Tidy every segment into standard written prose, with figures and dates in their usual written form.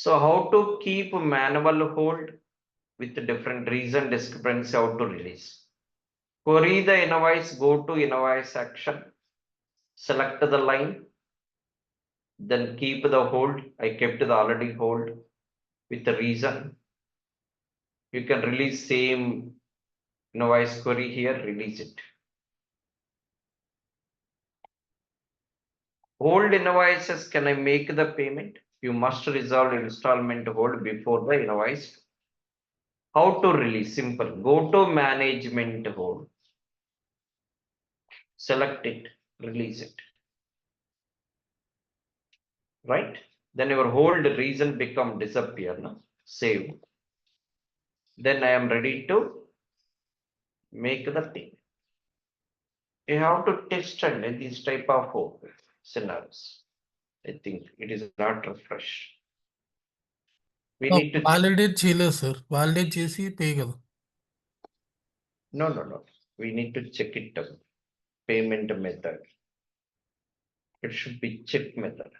So how to keep manual hold with different reason discrepancy, how to release. Query the invoice, go to invoice action, select the line, then keep the hold. I kept the already hold with the reason. You can release same invoice query here, release it. Hold invoices, can I make the payment? You must resolve installment hold before the invoice. How to release? Simple. Go to management hold. Select it, release it. Right? Then your hold reason become disappear. No? Save. Then I am ready to make the payment. You have to test and these type of scenarios. I think it is not refresh. We need to validate చేయలేదు sir, validate చేసి pay కదా. no. We need to check it out. Payment method. It should be check method.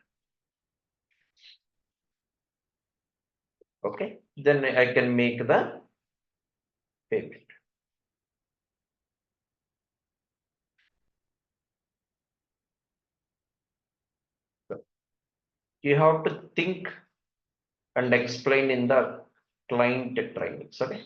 Okay, then I can make the payment. So you have to think and explain in the client training. Okay.